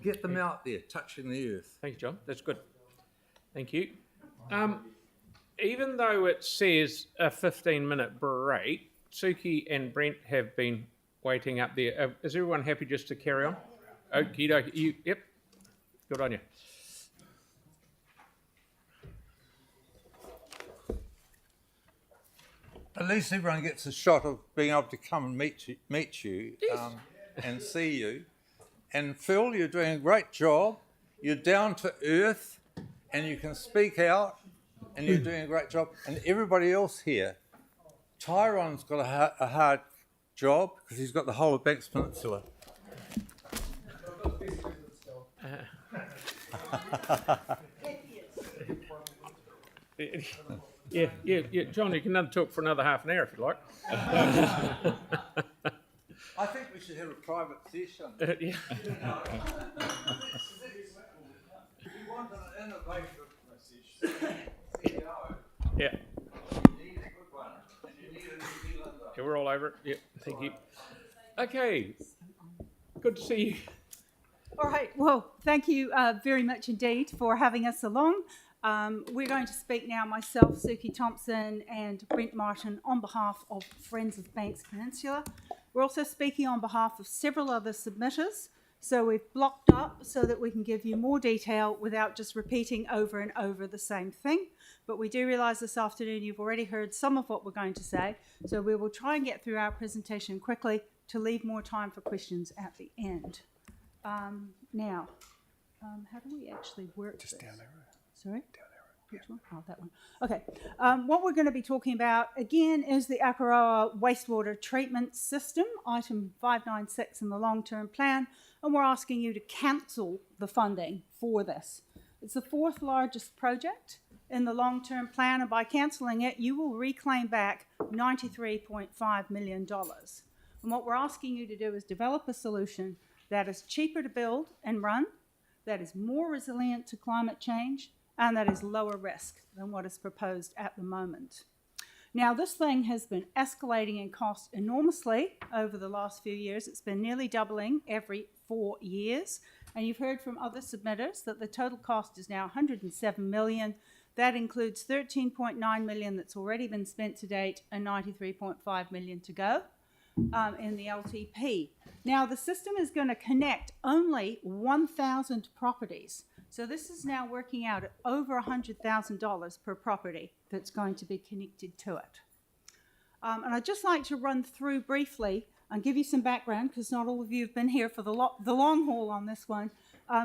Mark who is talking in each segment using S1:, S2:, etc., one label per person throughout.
S1: Get them out there, touching the earth.
S2: Thank you, John. That's good. Thank you. Even though it says a 15-minute break, Suky and Brent have been waiting up there. Is everyone happy just to carry on? Okie dokie. Yep. Good on you.
S1: At least everyone gets a shot of being able to come and meet you
S2: Yes.
S1: And see you. And Phil, you're doing a great job. You're down to earth and you can speak out and you're doing a great job. And everybody else here, Tyron's got a hard job because he's got the whole of Banks Peninsula.
S2: Yeah. John, you can talk for another half an hour if you like.
S1: I think we should have a private session.
S2: Yeah.
S1: If you want an innovative CEO,
S2: Yeah.
S1: you need a good one, and you need a New Zealander.
S2: Yeah, we're all over it. Yeah, thank you. Okay. Good to see you.
S3: All right, well, thank you very much indeed for having us along. We're going to speak now, myself, Suky Thompson, and Brent Martin, on behalf of Friends of Banks Peninsula. We're also speaking on behalf of several other submitters, so we've blocked up so that we can give you more detail without just repeating over and over the same thing. But we do realise this afternoon you've already heard some of what we're going to say, so we will try and get through our presentation quickly to leave more time for questions at the end. Now, how do we actually work this?
S4: Just down there.
S3: Sorry?
S4: Down there.
S3: Which one? Oh, that one. Okay. What we're going to be talking about, again, is the Akaroa wastewater treatment system, item 596 in the long-term plan, and we're asking you to cancel the funding for this. It's the fourth largest project in the long-term plan, and by cancelling it, you will reclaim back $93.5 million. And what we're asking you to do is develop a solution that is cheaper to build and run, that is more resilient to climate change, and that is lower risk than what is proposed at the moment. Now, this thing has been escalating in cost enormously over the last few years. It's been nearly doubling every 4 years. And you've heard from other submitters that the total cost is now $107 million. That includes $13.9 million that's already been spent to date and $93.5 million to go in the LTP. Now, the system is going to connect only 1,000 properties. So this is now working out at over $100,000 per property that's going to be connected to it. And I'd just like to run through briefly and give you some background, because not all of you have been here for the long haul on this one,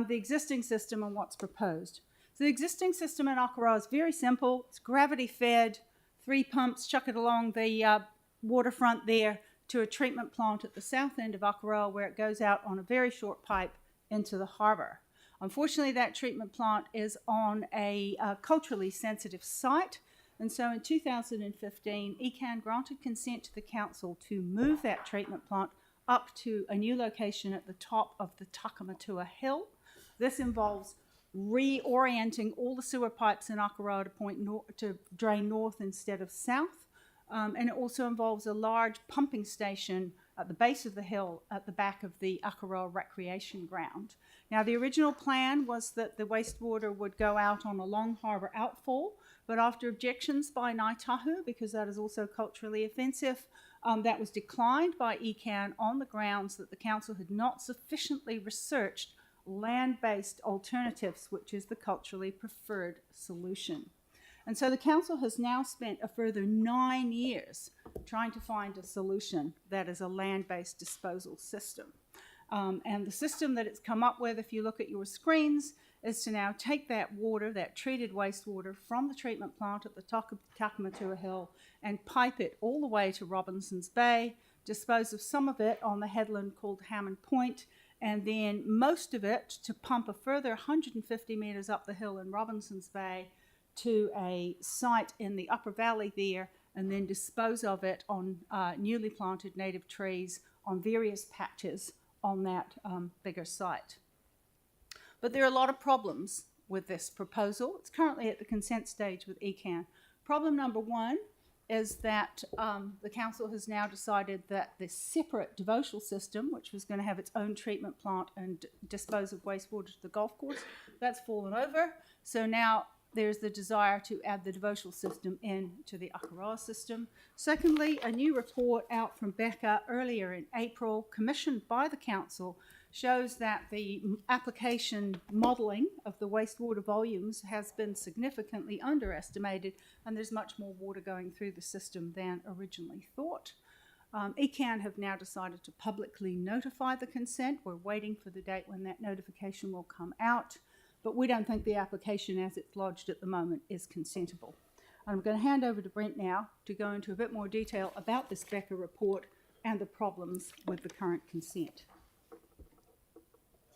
S3: the existing system and what's proposed. So the existing system in Akaroa is very simple. It's gravity fed, 3 pumps, chuck it along the waterfront there to a treatment plant at the south end of Akaroa, where it goes out on a very short pipe into the harbour. Unfortunately, that treatment plant is on a culturally sensitive site, and so in 2015, ECAN granted consent to the council to move that treatment plant up to a new location at the top of the Takamatua Hill. This involves reorienting all the sewer pipes in Akaroa to drain north instead of south. And it also involves a large pumping station at the base of the hill at the back of the Akaroa recreation ground. Now, the original plan was that the wastewater would go out on a long harbour outfall, but after objections by Ngāi Tahu, because that is also culturally offensive, that was declined by ECAN on the grounds that the council had not sufficiently researched land-based alternatives, which is the culturally preferred solution. And so the council has now spent a further 9 years trying to find a solution that is a land-based disposal system. And the system that it's come up with, if you look at your screens, is to now take that water, that treated wastewater from the treatment plant at the top of Takamatua Hill and pipe it all the way to Robinson's Bay, dispose of some of it on the headland called Hammond Point, and then most of it to pump a further 150 metres up the hill in Robinson's Bay to a site in the upper valley there, and then dispose of it on newly planted native trees on various patches on that bigger site. But there are a lot of problems with this proposal. It's currently at the consent stage with ECAN. Problem number one is that the council has now decided that the separate devotional system, which was going to have its own treatment plant and dispose of wastewater to the golf course, that's fallen over. So now there's the desire to add the devotional system into the Akaroa system. Secondly, a new report out from Becca earlier in April, commissioned by the council, shows that the application modelling of the wastewater volumes has been significantly underestimated, and there's much more water going through the system than originally thought. ECAN have now decided to publicly notify the consent. We're waiting for the date when that notification will come out, but we don't think the application as it's lodged at the moment is consentable. I'm going to hand over to Brent now to go into a bit more detail about this Becca report and the problems with the current consent.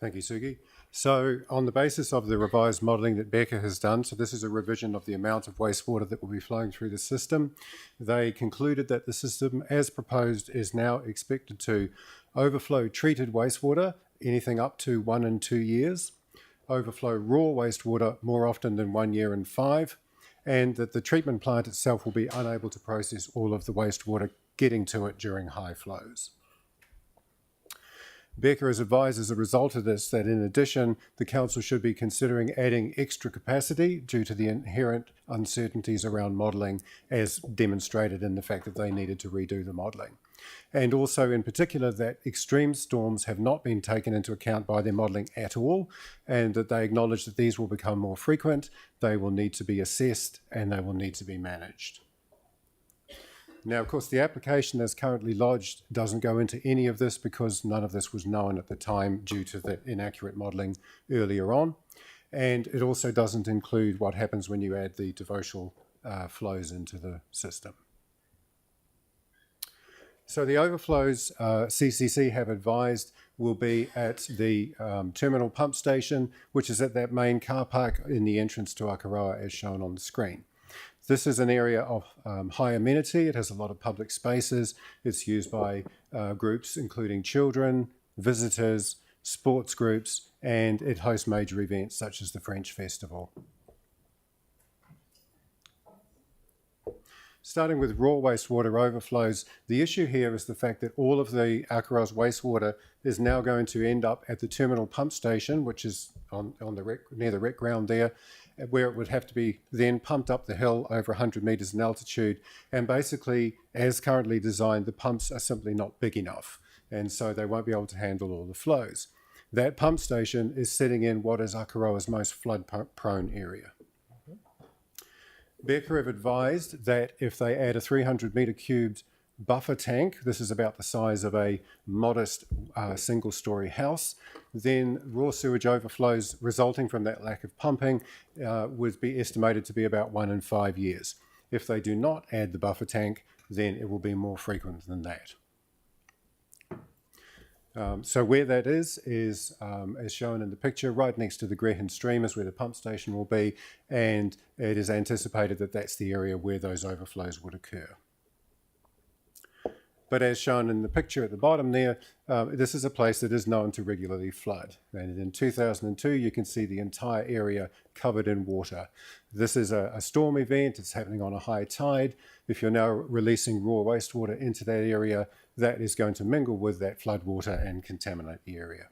S4: Thank you, Suky. So on the basis of the revised modelling that Becca has done, so this is a revision of the amount of wastewater that will be flowing through the system, they concluded that the system as proposed is now expected to overflow treated wastewater, anything up to 1 and 2 years, overflow raw wastewater more often than 1 year and 5, and that the treatment plant itself will be unable to process all of the wastewater getting to it during high flows. Becca has advised as a result of this that in addition, the council should be considering adding extra capacity due to the inherent uncertainties around modelling, as demonstrated in the fact that they needed to redo the modelling. And also in particular that extreme storms have not been taken into account by their modelling at all, and that they acknowledge that these will become more frequent, they will need to be assessed, and they will need to be managed. Now, of course, the application that's currently lodged doesn't go into any of this because none of this was known at the time due to the inaccurate modelling earlier on. And it also doesn't include what happens when you add the devotional flows into the system. So the overflows CCC have advised will be at the terminal pump station, which is at that main car park in the entrance to Akaroa as shown on the screen. This is an area of high amenity. It has a lot of public spaces. It's used by groups including children, visitors, sports groups, and it hosts major events such as the French Festival. Starting with raw wastewater overflows, the issue here is the fact that all of the Akaroa's wastewater is now going to end up at the terminal pump station, which is near the rec ground there, where it would have to be then pumped up the hill over 100 metres in altitude. And basically, as currently designed, the pumps are simply not big enough, and so they won't be able to handle all the flows. That pump station is sitting in what is Akaroa's most flood-prone area. Becca have advised that if they add a 300 metre cubed buffer tank, this is about the size of a modest single-storey house, then raw sewage overflows resulting from that lack of pumping would be estimated to be about 1 in 5 years. If they do not add the buffer tank, then it will be more frequent than that. So where that is as shown in the picture, right next to the Grehan stream is where the pump station will be, and it is anticipated that that's the area where those overflows would occur. But as shown in the picture at the bottom there, this is a place that is known to regularly flood. And in 2002, you can see the entire area covered in water. This is a storm event. It's happening on a high tide. If you're now releasing raw wastewater into that area, that is going to mingle with that flood water and contaminate the area.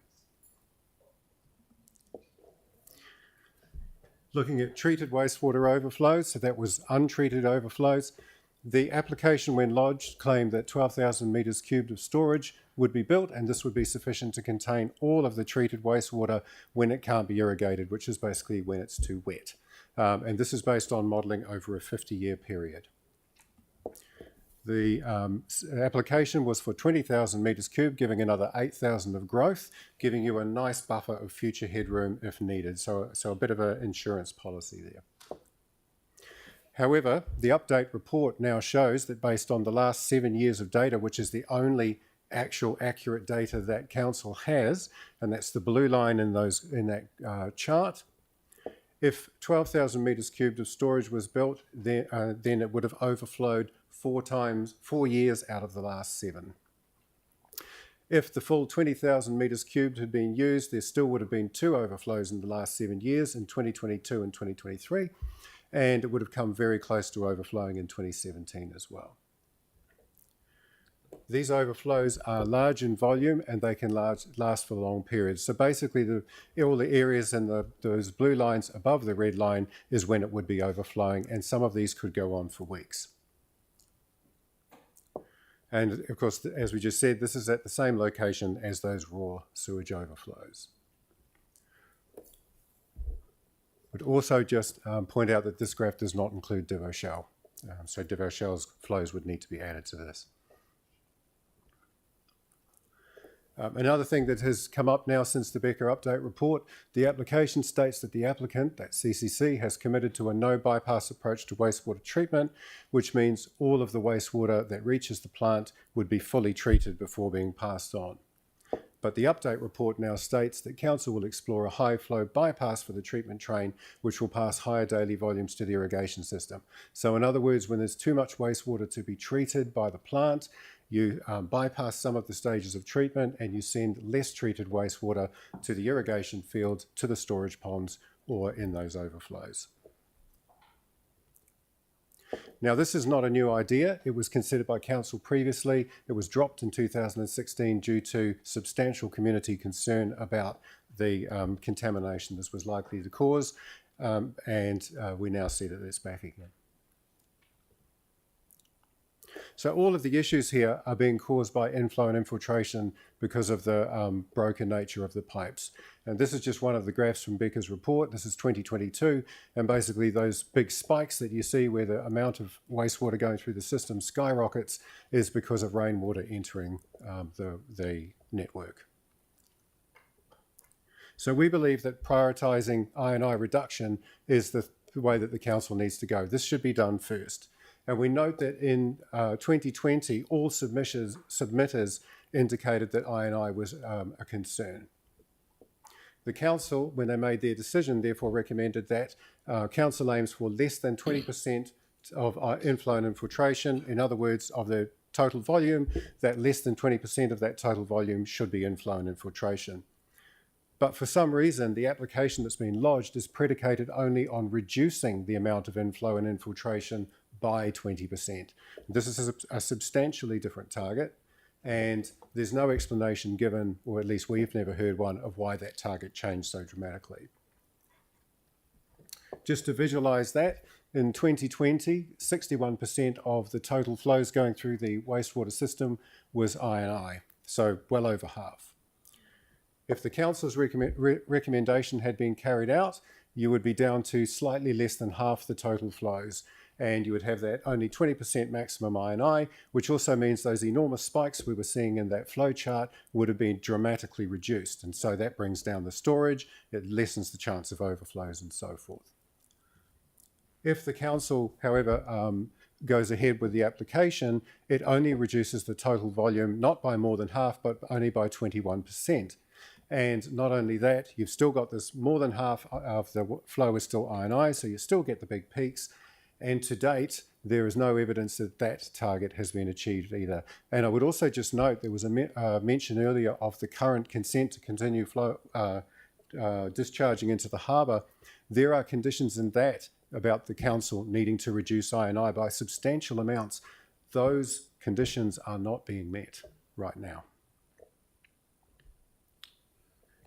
S4: Looking at treated wastewater overflows, so that was untreated overflows. The application, when lodged, claimed that 12,000 metres cubed of storage would be built, and this would be sufficient to contain all of the treated wastewater when it can't be irrigated, which is basically when it's too wet. And this is based on modelling over a 50-year period. The application was for 20,000 metres cubed, giving another 8,000 of growth, giving you a nice buffer of future headroom if needed. So a bit of an insurance policy there. However, the update report now shows that based on the last 7 years of data, which is the only actual accurate data that council has, and that's the blue line in that chart, if 12,000 metres cubed of storage was built, then it would have overflowed 4 years out of the last 7. If the full 20,000 metres cubed had been used, there still would have been 2 overflows in the last 7 years, in 2022 and 2023. and it would have come very close to overflowing in 2017 as well. These overflows are large in volume and they can last for long periods. So basically all the areas in those blue lines above the red line is when it would be overflowing, and some of these could go on for weeks. And of course, as we just said, this is at the same location as those raw sewage overflows. Would also just point out that this graph does not include Divo-Shell. So Divo-Shell's flows would need to be added to this. Another thing that has come up now since the Becker update report, the application states that the applicant, that CCC, has committed to a no bypass approach to wastewater treatment, which means all of the wastewater that reaches the plant would be fully treated before being passed on. But the update report now states that council will explore a high flow bypass for the treatment train, which will pass higher daily volumes to the irrigation system. So in other words, when there's too much wastewater to be treated by the plant, you bypass some of the stages of treatment and you send less treated wastewater to the irrigation field, to the storage ponds, or in those overflows. Now, this is not a new idea. It was considered by council previously. It was dropped in 2016 due to substantial community concern about the contamination this was likely to cause, and we now see that it's back again. So all of the issues here are being caused by inflow and infiltration because of the broken nature of the pipes. And this is just one of the graphs from Becker's report. This is 2022, and basically those big spikes that you see where the amount of wastewater going through the system skyrockets is because of rainwater entering the network. So we believe that prioritising I&I reduction is the way that the council needs to go. This should be done first. And we note that in 2020, all submitters indicated that I&I was a concern. The council, when they made their decision, therefore recommended that council aims for less than 20% of inflow and infiltration. In other words, of the total volume, that less than 20% of that total volume should be inflow and infiltration. But for some reason, the application that's been lodged is predicated only on reducing the amount of inflow and infiltration by 20%. This is a substantially different target, and there's no explanation given, or at least we've never heard one, of why that target changed so dramatically. Just to visualise that, in 2020, 61% of the total flows going through the wastewater system was I&I, so well over half. If the council's recommendation had been carried out, you would be down to slightly less than half the total flows, and you would have that only 20% maximum I&I, which also means those enormous spikes we were seeing in that flow chart would have been dramatically reduced. And so that brings down the storage, it lessens the chance of overflows and so forth. If the council, however, goes ahead with the application, it only reduces the total volume, not by more than half, but only by 21%. And not only that, you've still got this more than half of the flow is still I&I, so you still get the big peaks. And to date, there is no evidence that that target has been achieved either. And I would also just note there was a mention earlier of the current consent to continue flow discharging into the harbour. There are conditions in that about the council needing to reduce I&I by substantial amounts. Those conditions are not being met right now.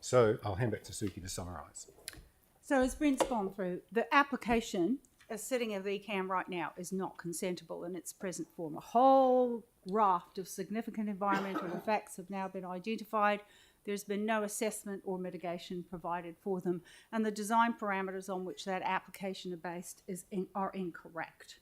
S4: So I'll hand back to Suky to summarise.
S3: So as Brent's gone through, the application as sitting of the ECAM right now is not consentable in its present form. A whole raft of significant environmental effects have now been identified. There's been no assessment or mitigation provided for them, and the design parameters on which that application are based are incorrect.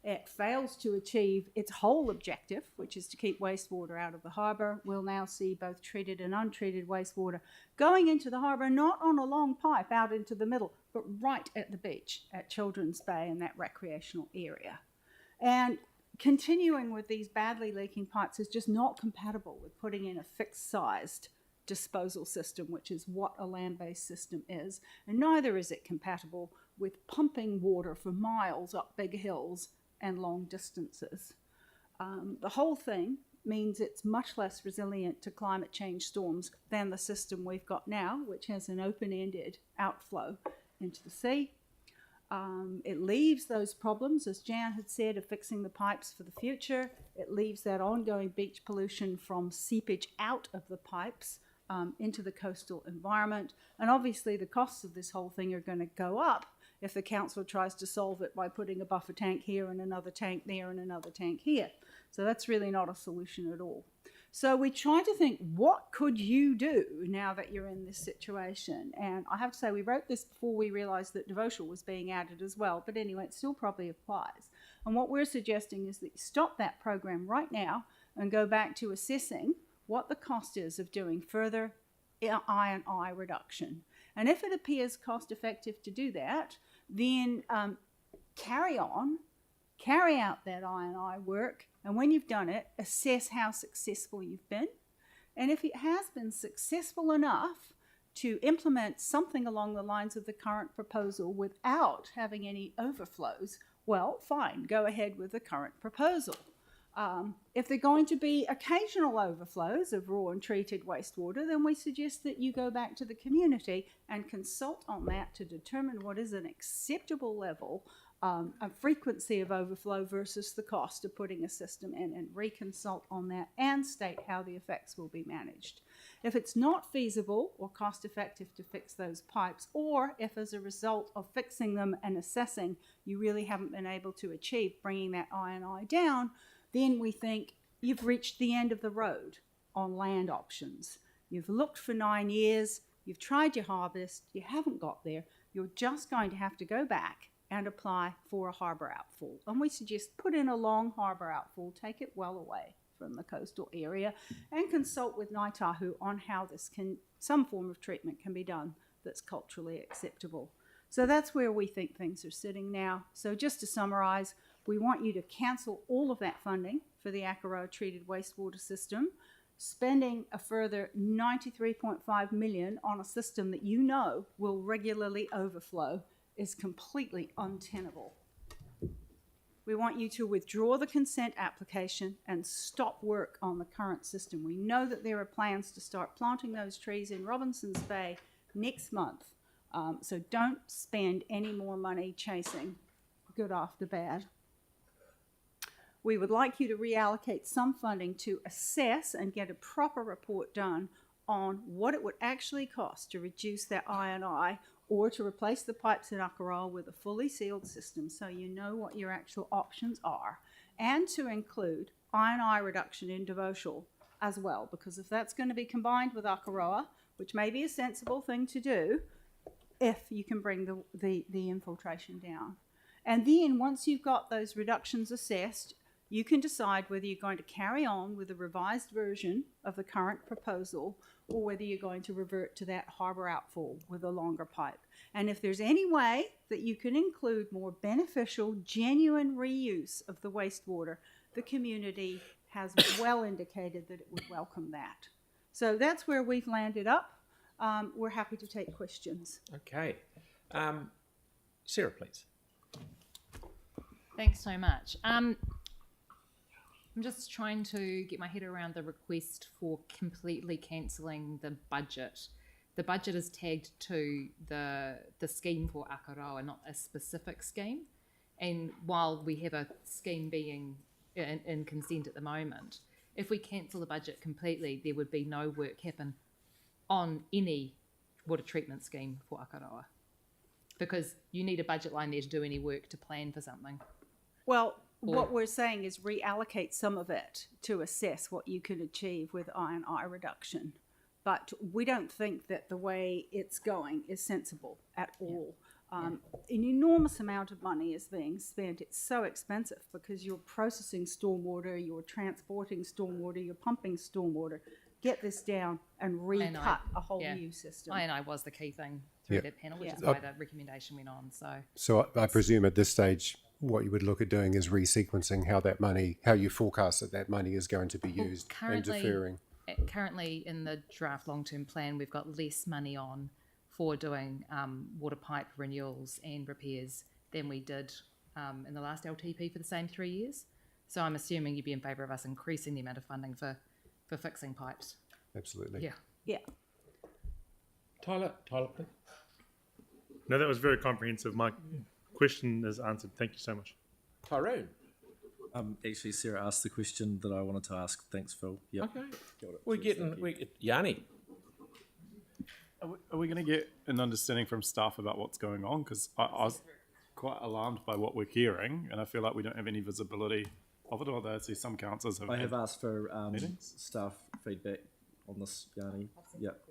S3: It fails to achieve its whole objective, which is to keep wastewater out of the harbour. We'll now see both treated and untreated wastewater going into the harbour, not on a long pipe out into the middle, but right at the beach at Children's Bay in that recreational area. And continuing with these badly leaking pipes is just not compatible with putting in a fixed-sized disposal system, which is what a land-based system is, and neither is it compatible with pumping water for miles up big hills and long distances. The whole thing means it's much less resilient to climate change storms than the system we've got now, which has an open-ended outflow into the sea. It leaves those problems, as Jan had said, of fixing the pipes for the future. It leaves that ongoing beach pollution from seepage out of the pipes into the coastal environment. And obviously the costs of this whole thing are going to go up if the council tries to solve it by putting a buffer tank here and another tank there and another tank here. So that's really not a solution at all. So we try to think, what could you do now that you're in this situation? And I have to say, we wrote this before we realised that devotional was being added as well. But anyway, it still probably applies. And what we're suggesting is that you stop that program right now and go back to assessing what the cost is of doing further I&I reduction. And if it appears cost effective to do that, then carry out that I&I work, and when you've done it, assess how successful you've been. And if it has been successful enough to implement something along the lines of the current proposal without having any overflows, well, fine, go ahead with the current proposal. If they're going to be occasional overflows of raw and treated wastewater, then we suggest that you go back to the community and consult on that to determine what is an acceptable level a frequency of overflow versus the cost of putting a system in, and reconsult on that and state how the effects will be managed. If it's not feasible or cost effective to fix those pipes, or if as a result of fixing them and assessing you really haven't been able to achieve bringing that I&I down, then we think you've reached the end of the road on land options. You've looked for 9 years, you've tried your hardest, you haven't got there, you're just going to have to go back and apply for a harbour outfall. And we suggest put in a long harbour outfall, take it well away from the coastal area, and consult with Ngāi Tahu on how some form of treatment can be done that's culturally acceptable. So that's where we think things are sitting now. So just to summarise, we want you to cancel all of that funding for the Akaroa treated wastewater system, spending a further $93.5 million on a system that you know will regularly overflow is completely untenable. We want you to withdraw the consent application and stop work on the current system. We know that there are plans to start planting those trees in Robinson's Bay next month. So don't spend any more money chasing good after bad. We would like you to reallocate some funding to assess and get a proper report done on what it would actually cost to reduce that I&I or to replace the pipes in Akaroa with a fully sealed system so you know what your actual options are, and to include I&I reduction in devotional as well, because if that's going to be combined with Akaroa, which may be a sensible thing to do if you can bring the infiltration down. And then once you've got those reductions assessed, you can decide whether you're going to carry on with a revised version of the current proposal or whether you're going to revert to that harbour outfall with a longer pipe. And if there's any way that you can include more beneficial, genuine reuse of the wastewater, the community has well indicated that it would welcome that. So that's where we've landed up. We're happy to take questions.
S2: Okay. Sarah, please.
S5: Thanks so much. I'm just trying to get my head around the request for completely cancelling the budget. The budget is tagged to the scheme for Akaroa, not a specific scheme. And while we have a scheme being in consent at the moment, if we cancel the budget completely, there would be no work happen on any water treatment scheme for Akaroa, because you need a budget line there to do any work to plan for something.
S3: Well, what we're saying is reallocate some of it to assess what you can achieve with I&I reduction. But we don't think that the way it's going is sensible at all. An enormous amount of money is being spent. It's so expensive because you're processing stormwater, you're transporting stormwater, you're pumping stormwater. Get this down and recut a whole new system.
S5: I&I was the key thing through that panel, which is why the recommendation went on.
S4: So I presume at this stage, what you would look at doing is resequencing how you forecast that money is going to be used and deferring.
S5: Currently in the draft long-term plan, we've got less money on for doing water pipe renewals and repairs than we did in the last LTP for the same 3 years. So I'm assuming you'd be in favour of us increasing the amount of funding for fixing pipes.
S4: Absolutely.
S3: Yeah.
S2: Tyler, please.
S6: No, that was very comprehensive. My question is answered. Thank you so much.
S2: Tyrone.
S7: Actually, Sarah asked the question that I wanted to ask. Thanks, Phil. Yep.
S2: Okay.
S7: Got it.
S2: We're
S7: Cheers,
S2: getting,
S7: thank you.
S2: Yanni.
S8: Are we going to get an understanding from staff about what's going on? Because I was quite alarmed by what we're hearing, and I feel like we don't have any visibility of it. Although I see some councils have.
S7: I have asked for
S8: meetings?
S7: staff feedback on this, Yanni. Yep.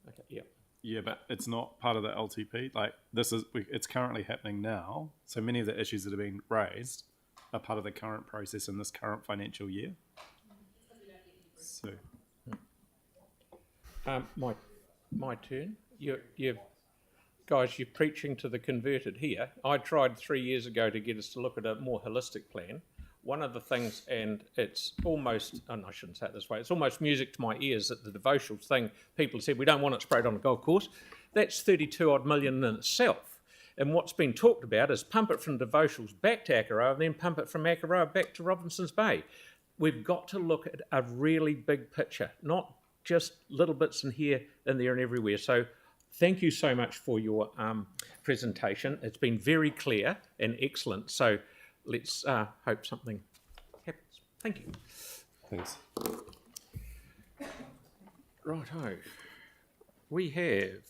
S2: Okay, yeah.
S8: Yeah, but it's not part of the LTP. Like this is, it's currently happening now. So many of the issues that are being raised are part of the current process in this current financial year. So.
S2: My turn. You're preaching to the converted here. I tried 3 years ago to get us to look at a more holistic plan. One of the things, and it's almost, and I shouldn't say it this way, it's almost music to my ears that the devotionals thing, people said we don't want it sprayed on a golf course. That's 32 odd million in itself. And what's been talked about is pump it from devotionals back to Akaroa and then pump it from Akaroa back to Robinson's Bay. We've got to look at a really big picture, not just little bits in here, in there and everywhere. So thank you so much for your presentation. It's been very clear and excellent. So let's hope something happens. Thank you.
S4: Thanks.
S2: Righto. We have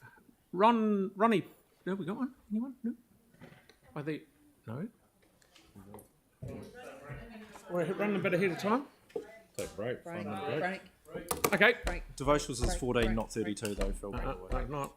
S2: Ronnie. No, we got one? Anyone? No? Are they? No? We're running a bit ahead of time.
S7: Take a break. 5 minute break.
S2: Okay.
S7: Devotionals is 14, not 32 though, Phil.
S2: No, not.